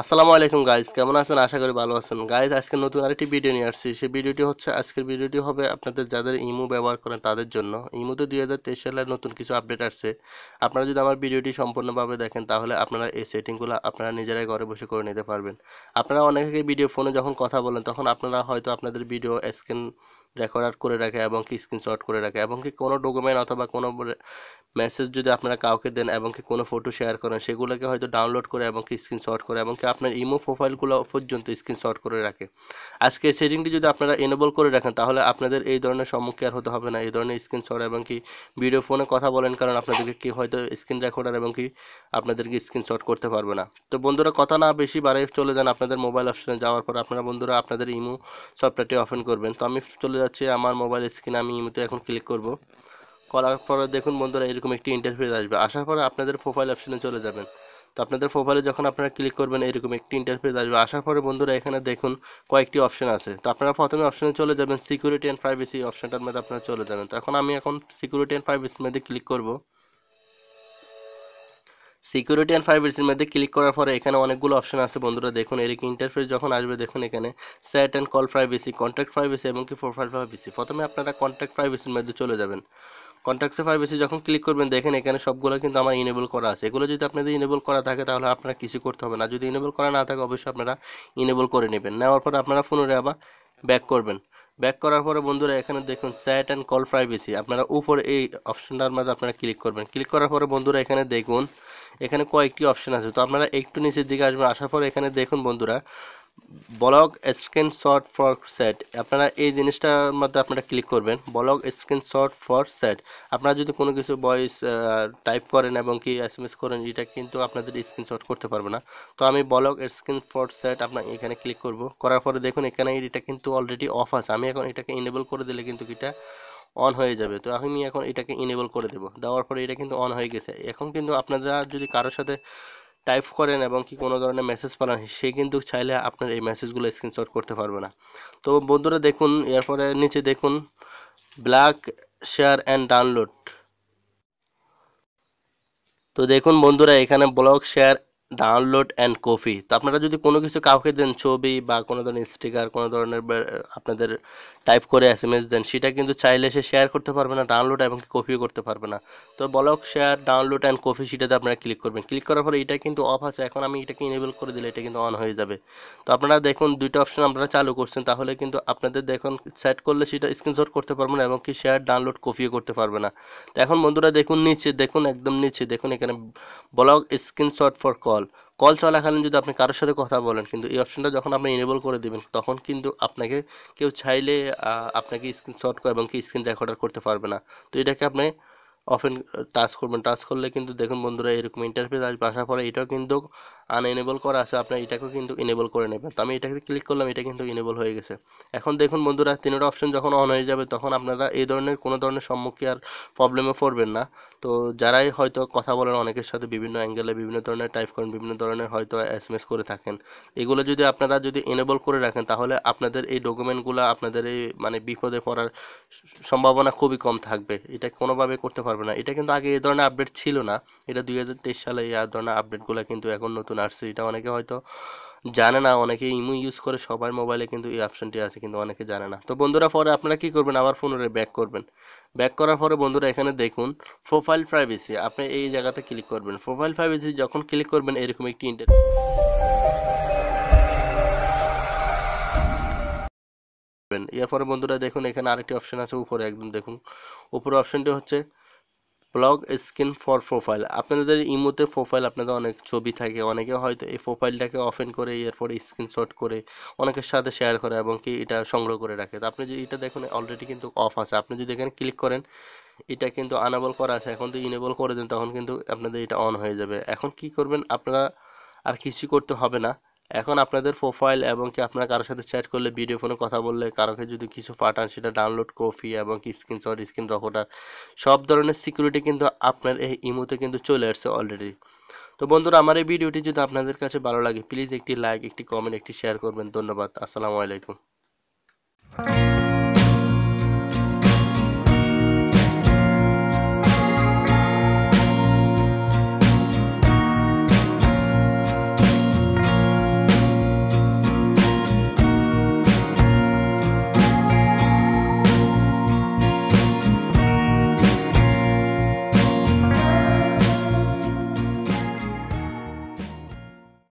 আসসালামু আলাইকুম গাইস, কেমন আছেন? আশা করি ভালো আছেন। গাইস, আজকে নতুন আরেকটি ভিডিও নিয়ে আসছি। সেই ভিডিওটি হচ্ছে, আজকের ভিডিওটি হবে আপনাদের যাদের ইমো ব্যবহার করেন তাদের জন্য। ইমোতে 2023 সালের নতুন কিছু আপডেট আসছে। আপনারা যদি আমার ভিডিওটি সম্পূর্ণভাবে দেখেন তাহলে আপনারা এই সেটিংগুলো আপনারা নিজেরাই ঘরে বসে করে নিতে পারবেন। আপনারা অনেকে ভিডিও ফোনে যখন কথা বলেন তখন আপনারা হয়তো আপনাদের ভিডিও স্ক্রিন রেকর্ড করে রাখে এবং কি স্ক্রিনশট করে রাখে এবং কি কোনো ডকুমেন্ট অথবা কোনো মেসেজ যদি আপনারা কাউকে দেন এবং কি কোনো ফটো শেয়ার করেন সেগুলোকে হয়তো ডাউনলোড করে এবং কি স্ক্রিনশট করে এবং কি আপনার ইমো প্রোফাইলগুলো পর্যন্ত স্ক্রিনশট করে রাখে। আজকে এই সেটিংটি যদি আপনারা এনেবল করে রাখেন তাহলে আপনাদের এই ধরনের সম্মুখীন আর হতে হবে না। এই ধরনের স্ক্রিনশট এবং কি ভিডিও ফোনে কথা বলেন কারণ আপনাদেরকে কি হয়তো স্ক্রিন রেকর্ডার এবং কি আপনাদেরকে স্ক্রিনশট করতে পারবে না। তো বন্ধুরা, কথা না বেশি বাড়াই চলে যান আপনাদের মোবাইল অপশনে যাওয়ার পর আপনারা বন্ধুরা আপনাদের ইমো সফটওয়্যারটি ওপেন করবেন। তো আমি চলে যাচ্ছি আমার মোবাইল স্ক্রিনে, আমি ইমোতে এখন ক্লিক করব। করার পরে দেখুন বন্ধুরা এরকম একটি ইন্টারফেস আসবে। আসার পরে আপনাদের প্রোফাইল অপশনে চলে যাবেন। তো আপনাদের প্রোফাইলে যখন আপনারা ক্লিক করবেন এরকম একটি ইন্টারফেস আসবে। আসার পরে বন্ধুরা এখানে দেখুন কয়েকটি অপশন আছে। তো আপনারা প্রথমে অপশনে চলে যাবেন সিকিউরিটি অ্যান্ড প্রাইভেসি অপশনটার মধ্যে আপনারা চলে যাবেন। তো আমি এখন সিকিউরিটি অ্যান্ড প্রাইভেসির মধ্যে ক্লিক করব। সিকিউরিটি অ্যান্ড প্রাইভেসির মধ্যে ক্লিক করার পরে এখানে অনেকগুলো অপশন আছে বন্ধুরা। দেখুন এরকম ইন্টারফেস যখন আসবে দেখুন এখানে set and call privacy, contact privacy এবং কি প্রোফাইল প্রাইভেসি। প্রথমে আপনারা কন্ট্যাক্ট প্রাইভেসির মধ্যে চলে যাবেন। কন্ট্যাক্টসে প্রাইভেসি যখন ক্লিক করবেন দেখেন এখানে সবগুলো কিন্তু আমার ইনেবল করা আছে। এগুলো যদি আপনাদের ইনেবল করা থাকে তাহলে আপনারা কিছু করতে হবে না। যদি ইনেবল করা না থাকে অবশ্যই আপনারা ইনেবল করে নেবেন। নেওয়ার পরে আপনারা পুনরায় আবার ব্যাক করবেন। ব্যাক করার পরে বন্ধুরা এখানে দেখুন চ্যাট অ্যান্ড কল প্রাইভেসি, আপনারা উপরে এই অপশনটার মধ্যে আপনারা ক্লিক করবেন। ক্লিক করার পরে বন্ধুরা এখানে দেখুন এখানে কয়েকটি অপশন আছে। তো আপনারা একটু নিচের দিকে আসবেন। আসার পরে এখানে দেখুন বন্ধুরা ব্লগ স্ক্রিনশট ফর সেট, আপনারা এই জিনিসটার মধ্যে আপনারা ক্লিক করবেন। ব্লগ স্ক্রিনশট ফর সেট, আপনারা যদি কোনো কিছু ভয়েস টাইপ করেন এবং কি এসএমএস করেন এটা কিন্তু আপনাদের স্ক্রিনশট করতে পারবে না। তো আমি ব্লগ স্ক্রিন ফর সেট আপনার এখানে ক্লিক করব। করার পরে দেখুন এখানে এটা কিন্তু অলরেডি অফ আছে। আমি এখন এটাকে ইনেবল করে দিলে কিন্তু এটা অন হয়ে যাবে। তো আমি এখন এটাকে ইনেবল করে দেব। দেওয়ার পরে এটা কিন্তু অন হয়ে গেছে। এখন কিন্তু আপনারা যদি কারোর সাথে টাইপ করেন এবং কি কোনো ধরনের মেসেজ পাঠান সে কিন্তু চাইলে আপনার এই মেসেজগুলো স্ক্রিনশট করতে পারবে না। তো বন্ধুরা দেখুন এরপরে নিচে দেখুন ব্ল্যাক শেয়ার অ্যান্ড ডাউনলোড। তো দেখুন বন্ধুরা এখানে blog share download and copy. তো আপনারা যদি কোনো কিছু কাউকে দেন ছবি বা কোনো ধরনের স্টিকার কোনো ধরনের আপনাদের টাইপ করে এসএমএস দেন সেটা কিন্তু চাইলে সে শেয়ার করতে পারবে না, ডাউনলোড এবং কপিও করতে পারবে না। তো blog share download and copy সেটাতে আপনারা ক্লিক করবেন। ক্লিক করার পরে এটা কিন্তু অফ আছে। এখন আমি এটাকে ইনেবল করে দিলে এটা কিন্তু অন হয়ে যাবে। তো আপনারা দেখুন দুইটা অপশন আপনারা চালু করছেন তাহলে কিন্তু আপনাদের দেখুন সেট করলে সেটা স্ক্রিনশট করতে পারবে না এবং কি শেয়ার ডাউনলোড কপিও করতে পারবে না। তো এখন বন্ধুরা দেখুন নিচে দেখুন একদম নিচে দেখুন এখানে blog screenshot for call, call চলাকালীন যদি আপনি কারোর সাথে কথা বলেন কিন্তু এই অপশনটা যখন আপনি ইনেবল করে দিবেন তখন কিন্তু আপনাকে কেউ চাইলে আপনাকে স্ক্রিনশট এবং কি স্ক্রিন রেকর্ডার করতে পারবে না। তো এটাকে আপনি অফেন টাচ করবেন। টাচ করলে কিন্তু দেখুন বন্ধুরা এরকম ইন্টারফেস আসবে। আসার পরে এটাও কিন্তু আনএনেবল করা আছে, আপনার এটাকেও কিন্তু ইনেবল করে নেবেন। তো আমি এটাকে ক্লিক করলাম, এটা কিন্তু ইনেবল হয়ে গেছে। এখন দেখুন বন্ধুরা তিনটা অপশন যখন অন হয়ে যাবে তখন আপনারা এই ধরনের কোনো ধরনের সম্মুখীন আর প্রবলেমে পড়বেন না। তো যারাই হয়তো কথা বলেন অনেকের সাথে বিভিন্ন অ্যাঙ্গেলে বিভিন্ন ধরনের টাইপ করেন বিভিন্ন ধরনের হয়তো এসএমএস করে থাকেন, এগুলো যদি আপনারা যদি এনেবল করে রাখেন তাহলে আপনাদের এই ডকুমেন্টগুলো আপনাদের এই মানে বিপদে পড়ার সম্ভাবনা খুবই কম থাকবে। এটা কোনোভাবে করতে পারবে না। এটা কিন্তু আগে এই ধরনের আপডেট ছিল না। এটা 2023 সালে এই ধরনের আপডেটগুলো কিন্তু এখন নতুন আসছে। এটা অনেকে হয়তো জানে না, অনেকে ইমো ইউজ করে সবার মোবাইলে কিন্তু এই অপশনটি আছে কিন্তু অনেকে জানে না। তো বন্ধুরা পরে আপনারা কি করবেন আবার পুনরায় ব্যাক করবেন। ব্যাক করার পরে বন্ধুরা এখানে দেখুন প্রোফাইল প্রাইভেসি, আপনি এই জায়গাতে ক্লিক করবেন। প্রোফাইল প্রাইভেসি যখন ক্লিক করবেন এরকম একটি এরপরে বন্ধুরা দেখুন এখানে আরেকটি অপশন আছে উপরে একদম দেখুন উপরে অপশনটি হচ্ছে ব্লগ স্ক্রিন ফর প্রোফাইল। আপনাদের ইমোতে প্রোফাইল আপনাদের অনেক ছবি থাকে, অনেকে হয়তো এই প্রোফাইলটাকে ওপেন করে এরপরে স্ক্রিনশট করে অনেকের সাথে শেয়ার করে এবং কি এটা সংগ্রহ করে রাখে। তো আপনি যদি এটা দেখুন অলরেডি কিন্তু অফ আছে, আপনি যদি এখানে ক্লিক করেন এটা কিন্তু আনএবল করা আছে। এখন তো ইনেবল করে দেন তখন কিন্তু আপনাদের এটা অন হয়ে যাবে। এখন কি করবেন আপনারা আর কিছু করতে হবে না। এখন আপনাদের প্রোফাইল এবং কি আপনারা কারোর সাথে চ্যাট করলে ভিডিও ফোনে কথা বললে কারোকে যদি কিছু পাঠান সেটা ডাউনলোড কপি এবং কি স্ক্রিনশট স্ক্রিন রেকর্ডার সব ধরনের সিকিউরিটি কিন্তু আপনার এই ইমোতে কিন্তু চলে আসছে অলরেডি। তো বন্ধুরা আমার এই ভিডিওটি যদি আপনাদের কাছে ভালো লাগে প্লিজ একটি লাইক একটি কমেন্ট একটি শেয়ার করবেন। ধন্যবাদ। আসসালামু আলাইকুম।